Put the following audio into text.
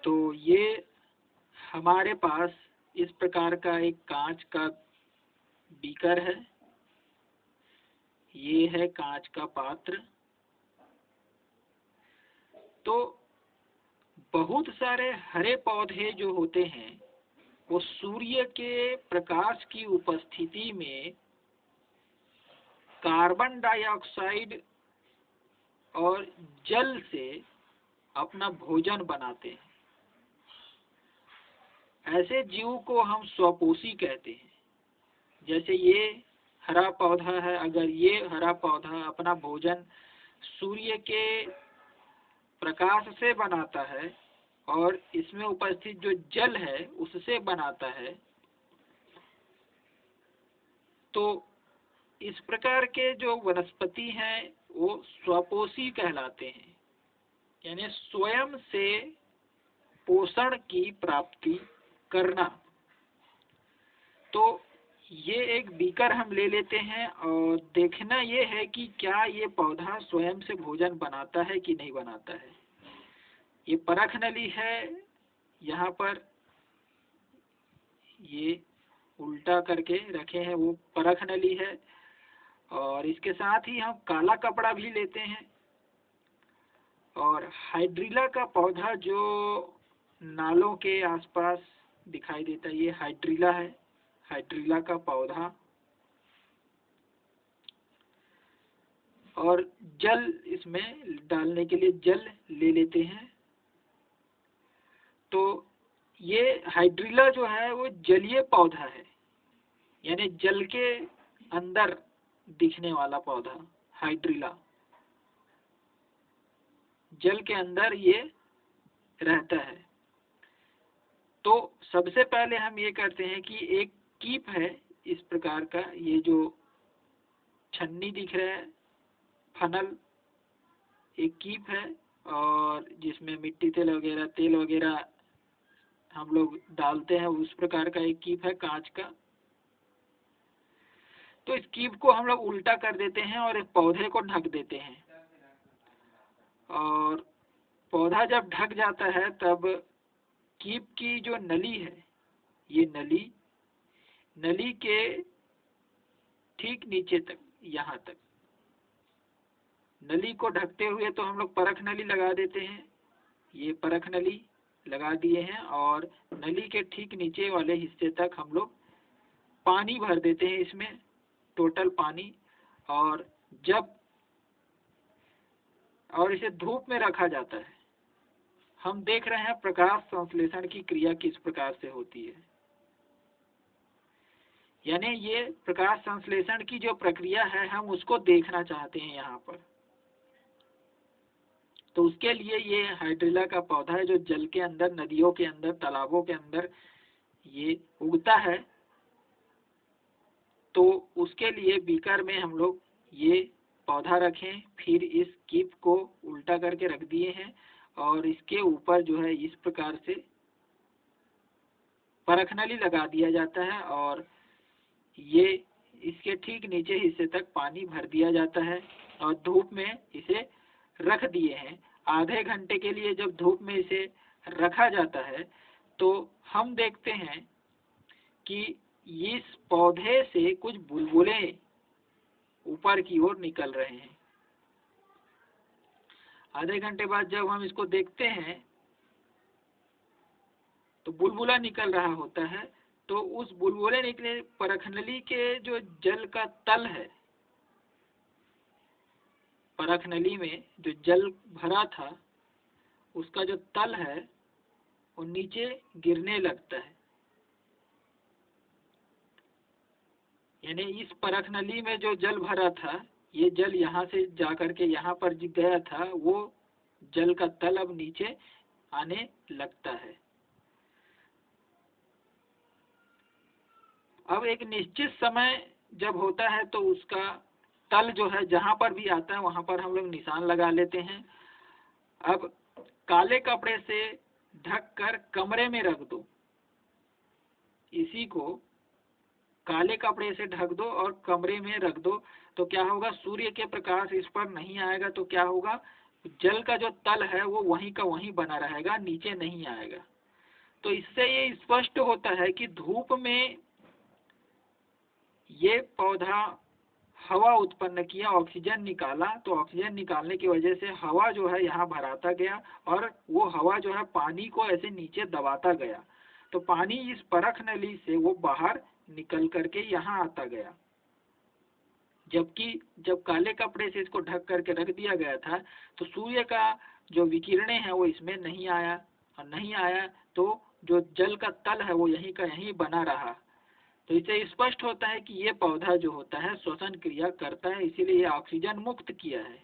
तो ये हमारे पास इस प्रकार का एक कांच का बीकर है, ये है कांच का पात्र। तो बहुत सारे हरे पौधे जो होते हैं वो सूर्य के प्रकाश की उपस्थिति में कार्बन डाइऑक्साइड और जल से अपना भोजन बनाते हैं। ऐसे जीव को हम स्वपोषी कहते हैं। जैसे ये हरा पौधा है, अगर ये हरा पौधा अपना भोजन सूर्य के प्रकाश से बनाता है और इसमें उपस्थित जो जल है उससे बनाता है, तो इस प्रकार के जो वनस्पति हैं वो स्वपोषी कहलाते हैं, यानी स्वयं से पोषण की प्राप्ति करना। तो ये एक बीकर हम ले लेते हैं और देखना ये है कि क्या ये पौधा स्वयं से भोजन बनाता है कि नहीं बनाता है। ये परख नली है, यहाँ पर ये उल्टा करके रखे हैं, वो परख नली है। और इसके साथ ही हम काला कपड़ा भी लेते हैं और हाइड्रिला का पौधा जो नालों के आसपास दिखाई देता है, ये हाइड्रिला है, हाइड्रिला का पौधा। और जल इसमें डालने के लिए जल ले लेते हैं। तो ये हाइड्रिला जो है वो जलीय पौधा है, यानी जल के अंदर दिखने वाला पौधा। हाइड्रिला जल के अंदर ये रहता है। तो सबसे पहले हम ये करते हैं कि एक कीप है इस प्रकार का, ये जो छन्नी दिख रहा है, फनल, एक कीप है और जिसमें मिट्टी तेल वगैरह हम लोग डालते हैं, उस प्रकार का एक कीप है कांच का। तो इस कीप को हम लोग उल्टा कर देते हैं और एक पौधे को ढक देते हैं। और पौधा जब ढक जाता है तब कीप की जो नली है, ये नली के ठीक नीचे तक, यहाँ तक नली को ढकते हुए तो हम लोग परख नली लगा देते हैं। ये परख नली लगा दिए हैं और नली के ठीक नीचे वाले हिस्से तक हम लोग पानी भर देते हैं, इसमें टोटल पानी। और इसे धूप में रखा जाता है। हम देख रहे हैं प्रकाश संश्लेषण की क्रिया किस प्रकार से होती है, यानी ये प्रकाश संश्लेषण की जो प्रक्रिया है हम उसको देखना चाहते हैं यहाँ पर। तो उसके लिए ये हाइड्रिला का पौधा है जो जल के अंदर, नदियों के अंदर, तालाबों के अंदर ये उगता है। तो उसके लिए बीकर में हम लोग ये पौधा रखें, फिर इस कीप को उल्टा करके रख दिए हैं और इसके ऊपर जो है इस प्रकार से परख नली लगा दिया जाता है और ये इसके ठीक नीचे हिस्से तक पानी भर दिया जाता है और धूप में इसे रख दिए हैं। आधे घंटे के लिए जब धूप में इसे रखा जाता है तो हम देखते हैं कि इस पौधे से कुछ बुलबुले ऊपर की ओर निकल रहे हैं। आधे घंटे बाद जब हम इसको देखते हैं तो बुलबुला निकल रहा होता है। तो उस बुलबुले निकले परखनली के जो जल का तल है, परखनली में जो जल भरा था उसका जो तल है वो नीचे गिरने लगता है। यानी इस परखनली में जो जल भरा था, ये जल यहाँ से जाकर के यहाँ पर गया था, वो जल का तल अब नीचे आने लगता है। अब एक निश्चित समय जब होता है तो उसका तल जो है जहां पर भी आता है वहां पर हम लोग निशान लगा लेते हैं। अब काले कपड़े से ढककर कमरे में रख दो, इसी को काले कपड़े से ढक दो और कमरे में रख दो। तो क्या होगा, सूर्य के प्रकाश इस पर नहीं आएगा तो क्या होगा, जल का जो तल है वो वहीं का वहीं बना रहेगा, नीचे नहीं आएगा। तो इससे ये स्पष्ट होता है कि धूप में ये पौधा हवा उत्पन्न किया, ऑक्सीजन निकाला, तो ऑक्सीजन निकालने की वजह से हवा जो है यहाँ भराता गया और वो हवा जो है पानी को ऐसे नीचे दबाता गया, तो पानी इस परख नली से वो बाहर निकल करके यहाँ आता गया। जबकि जब काले कपड़े से इसको ढक करके रख दिया गया था तो सूर्य का जो विकिरणें हैं वो इसमें नहीं आया, और नहीं आया तो जो जल का तल है वो यहीं का यहीं बना रहा। तो इससे स्पष्ट होता है कि ये पौधा जो होता है श्वसन क्रिया करता है, इसीलिए ये ऑक्सीजन मुक्त किया है।